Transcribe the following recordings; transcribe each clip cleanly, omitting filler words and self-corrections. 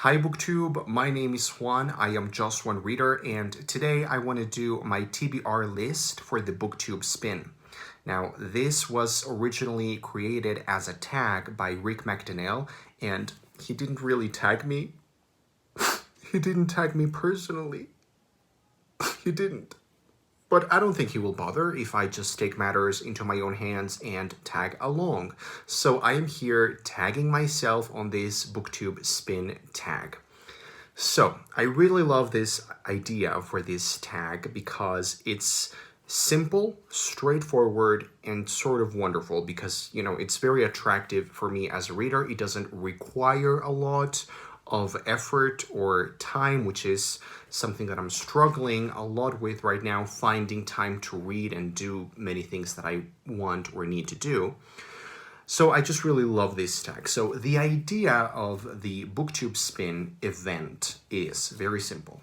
Hi BookTube, my name is Juan, I am just one reader, and today I want to do my TBR list for the BookTube Spin. Now, this was originally created as a tag by Rick McDonnell, and he didn't really tag me. He didn't tag me personally. He didn't. But I don't think he will bother if I just take matters into my own hands and tag along. So I am here tagging myself on this BookTube Spin tag. So I really love this idea for this tag because it's simple, straightforward, and sort of wonderful because, it's very attractive for me as a reader. It doesn't require a lot of effort or time, which is something that I'm struggling a lot with right now, finding time to read and do many things that I want or need to do. So I just really love this tag. So the idea of the BookTube Spin event is very simple.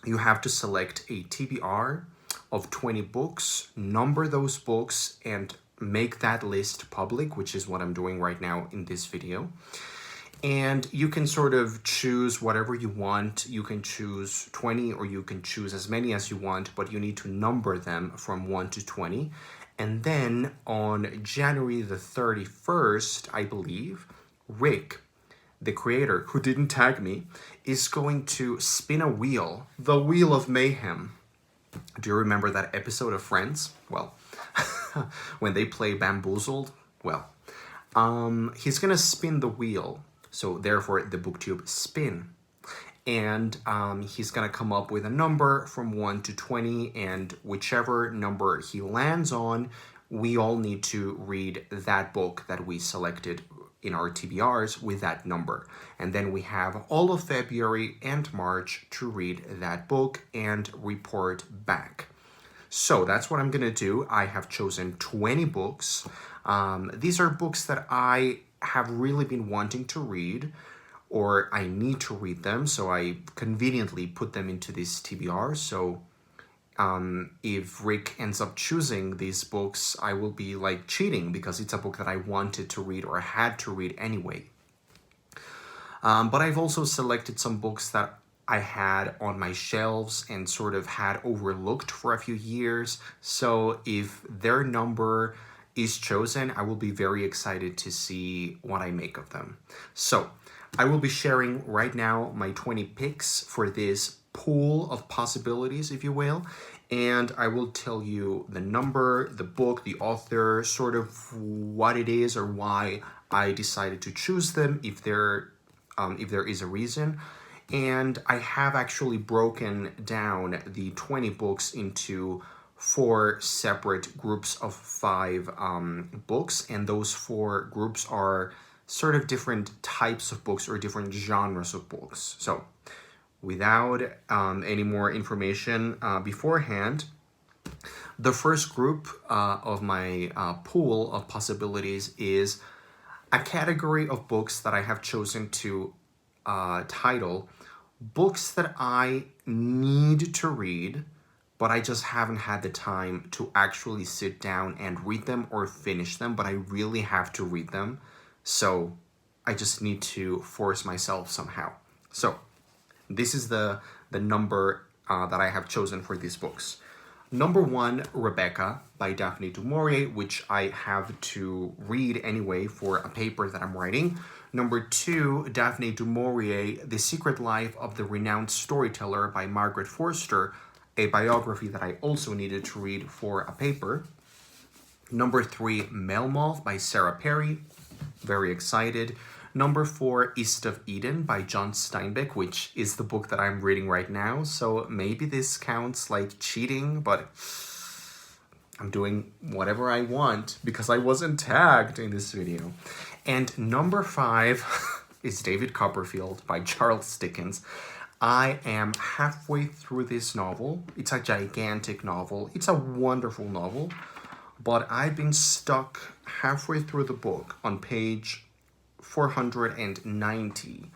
You have to select a TBR of 20 books, number those books, and make that list public, which is what I'm doing right now in this video. And you can sort of choose whatever you want. You can choose 20 or you can choose as many as you want, but you need to number them from 1 to 20. And then on January the 31st, I believe, Rick, the creator, who didn't tag me, is going to spin a wheel, the Wheel of Mayhem. Do you remember that episode of Friends? Well, when they play Bamboozled? Well, he's gonna spin the wheel. So therefore, the BookTube Spin. And he's going to come up with a number from 1 to 20, and whichever number he lands on, we all need to read that book that we selected in our TBRs with that number. And then we have all of February and March to read that book and report back. So that's what I'm going to do. I have chosen 20 books. These are books that I have really been wanting to read, or I need to read them, so I conveniently put them into this TBR. So if Rick ends up choosing these books, I will be like cheating because it's a book that I wanted to read or had to read anyway. But I've also selected some books that I had on my shelves and sort of had overlooked for a few years. So if their number is chosen, I will be very excited to see what I make of them. So I will be sharing right now my 20 picks for this pool of possibilities, if you will, and I will tell you the number, the book, the author, sort of what it is or why I decided to choose them, if there is a reason. And I have actually broken down the 20 books into 4 separate groups of 5 books, and those 4 groups are sort of different types of books or different genres of books. So without any more information beforehand, the first group of my pool of possibilities is a category of books that I have chosen to title Books That I Need to Read, but I just haven't had the time to actually sit down and read them or finish them, but I really have to read them. So I just need to force myself somehow. So this is the number that I have chosen for these books. Number 1, Rebecca by Daphne du Maurier, which I have to read anyway for a paper that I'm writing. Number 2, Daphne du Maurier, The Secret Life of the Renowned Storyteller by Margaret Forster, a biography that I also needed to read for a paper. Number 3, Melmoth by Sarah Perry. Very excited. Number 4, East of Eden by John Steinbeck, which is the book that I'm reading right now. So maybe this counts like cheating, but I'm doing whatever I want because I wasn't tagged in this video. And number 5 is David Copperfield by Charles Dickens. I am halfway through this novel. It's a gigantic novel. It's a wonderful novel, but I've been stuck halfway through the book on page 490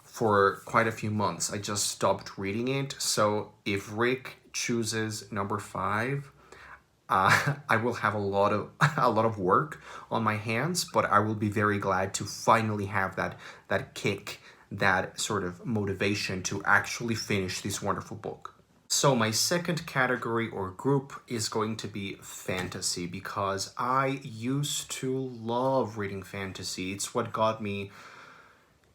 for quite a few months. I just stopped reading it. So if Rick chooses number 5, I will have a lot of work on my hands, but I will be very glad to finally have that kick that sort of motivation to actually finish this wonderful book. So my second category or group is going to be fantasy, because I used to love reading fantasy. It's what got me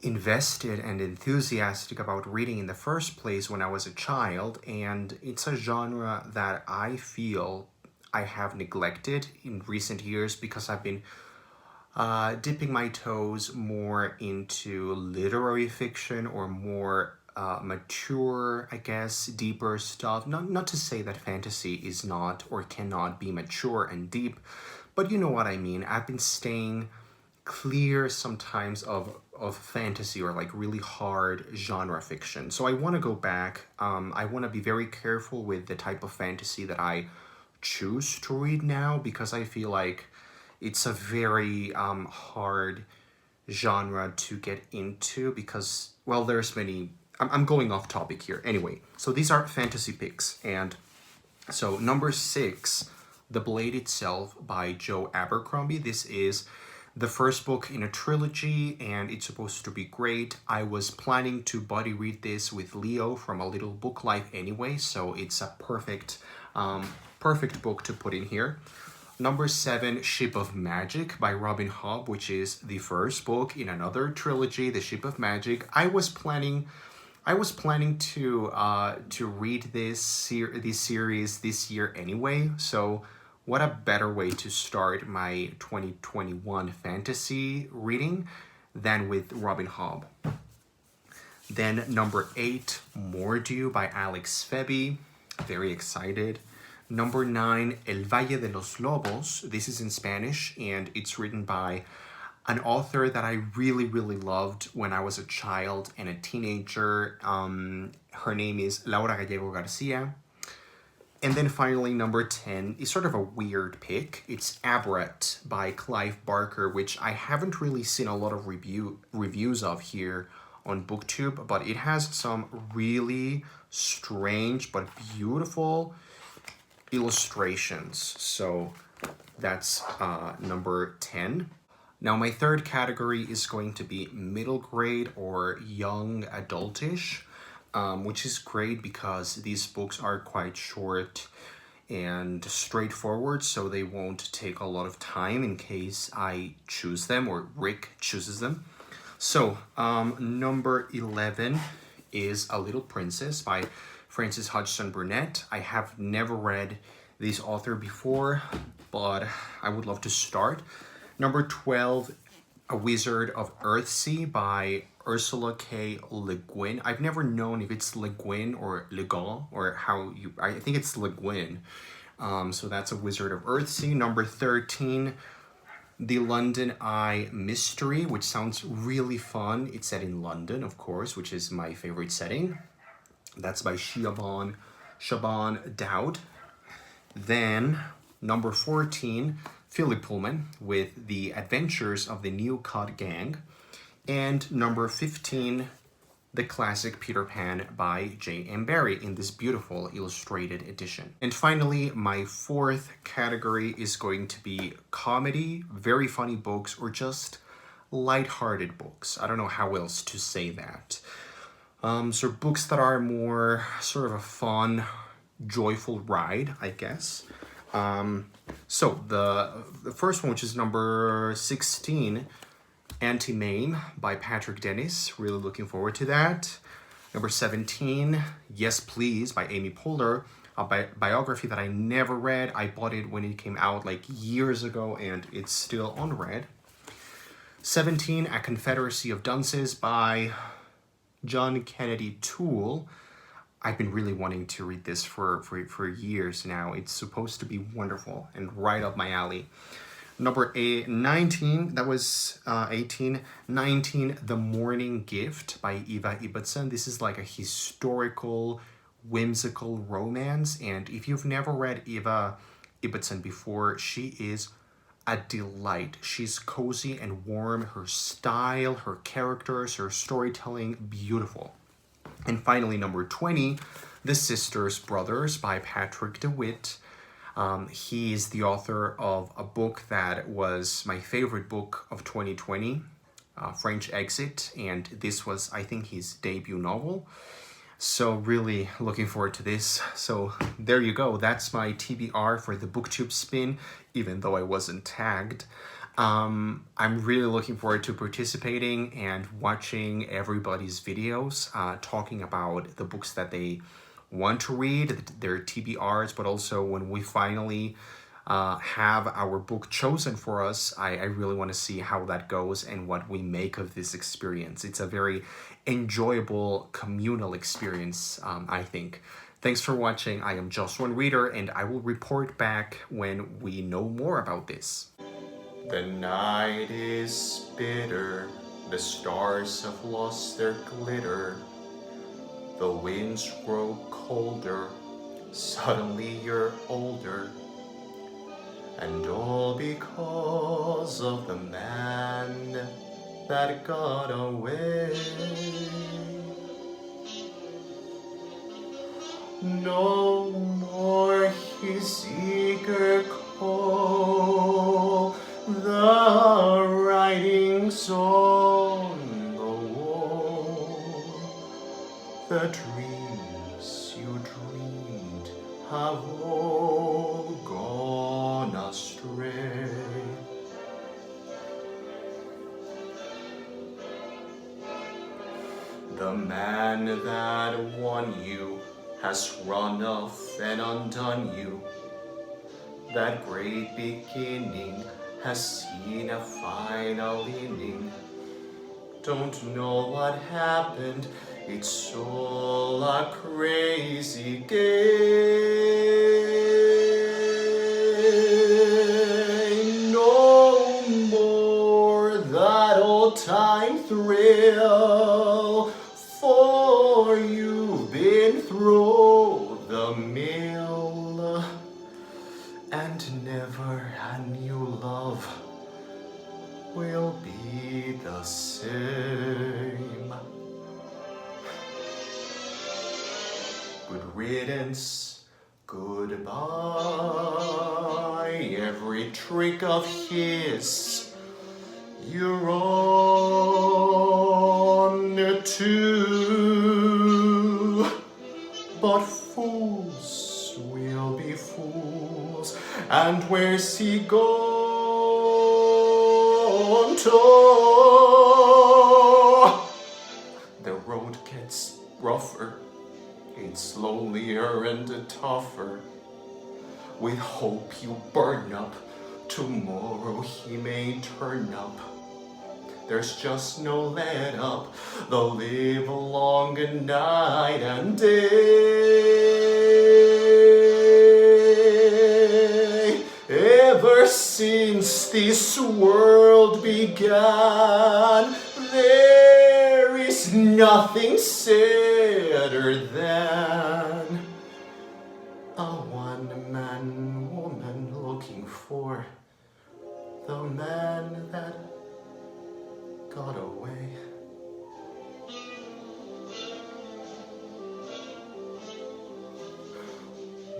invested and enthusiastic about reading in the first place when I was a child, and it's a genre that I feel I have neglected in recent years because I've been dipping my toes more into literary fiction or more mature, I guess, deeper stuff. Not to say that fantasy is not or cannot be mature and deep, but you know what I mean. I've been staying clear sometimes of fantasy or like really hard genre fiction. So I want to go back. I want to be very careful with the type of fantasy that I choose to read now, because I feel like it's a very hard genre to get into because, well, there's many... I'm going off topic here. Anyway, so these are fantasy picks. And so number 6, The Blade Itself by Joe Abercrombie. This is the first book in a trilogy, and it's supposed to be great. I was planning to buddy read this with Leo from A Little Book Life anyway, so it's a perfect book to put in here. Number 7, Ship of Magic by Robin Hobb, which is the first book in another trilogy, The Ship of Magic. I was planning to read this series this year anyway, so what a better way to start my 2021 fantasy reading than with Robin Hobb. Then number 8, Mordew by Alex Pheby. Very excited. Number 9, El Valle de los Lobos. This is in Spanish, and it's written by an author that I really, really loved when I was a child and a teenager. Her name is Laura Gallego García. And then finally, number 10 is sort of a weird pick. It's Abarat by Clive Barker, which I haven't really seen a lot of reviews of here on BookTube, but it has some really strange but beautiful illustrations. So that's number 10. Now my third category is going to be middle grade or young adultish, which is great because these books are quite short and straightforward, so they won't take a lot of time in case I choose them or Rick chooses them. So number 11 is A Little Princess by Frances Hodgson Burnett. I have never read this author before, but I would love to start. Number 12, A Wizard of Earthsea by Ursula K. LeGuin. I've never known if it's LeGuin or LeGuin or how you... I think it's LeGuin. So that's A Wizard of Earthsea. Number 13, The London Eye Mystery, which sounds really fun. It's set in London, of course, which is my favorite setting. That's by Siobhan Dowd. Then, number 14, Philip Pullman with The Adventures of the New Cut Gang. And number 15, the classic Peter Pan by J.M. Barrie in this beautiful illustrated edition. And finally, my fourth category is going to be comedy, very funny books, or just lighthearted books. I don't know how else to say that. So books that are more sort of a fun, joyful ride, I guess. So the first one, which is number 16, Anti-Mame by Patrick Dennis. Really looking forward to that. Number 17, Yes Please by Amy Poehler, a biography that I never read. I bought it when it came out like years ago and it's still unread. 17, A Confederacy of Dunces by John Kennedy Toole. I've been really wanting to read this for years now. It's supposed to be wonderful and right up my alley. Number 19, that was 18. 19, The Morning Gift by Eva Ibbotson. This is like a historical, whimsical romance. And if you've never read Eva Ibbotson before, she is a delight. She's cozy and warm. Her style, her characters, her storytelling, beautiful. And finally, number 20, The Sisters Brothers by Patrick DeWitt. He is the author of a book that was my favorite book of 2020, French Exit, and this was, I think, his debut novel. So really looking forward to this. So there you go. That's my TBR for the BookTube Spin, even though I wasn't tagged. I'm really looking forward to participating and watching everybody's videos, talking about the books that they want to read, their TBRs, but also when we finally have our book chosen for us, I really want to see how that goes and what we make of this experience. It's a very enjoyable communal experience, I think. Thanks for watching. I am Just One Reader, and I will report back when we know more about this. The night is bitter, the stars have lost their glitter. The winds grow colder, suddenly you're older. And all because of the man that got away. No more his eager call, the writings on the wall, the dreams you dreamed have all gone astray. The man that won you has run off and undone you. That great beginning has seen a final ending. Don't know what happened, it's all a crazy game. No more that old time thrill, for you've been through the mill, and never a new love will be the same. Good riddance, goodbye. Every trick of his you're on to, but fools will be fools, and where's he gone to? The road gets rougher, it's lonelier and tougher. With hope you burn up, tomorrow he may turn up. There's just no let up, the live long night and day. Ever since this world began, there is nothing sadder than a one-man woman looking for the man that got away.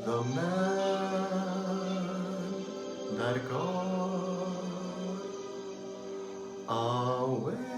The man that got away.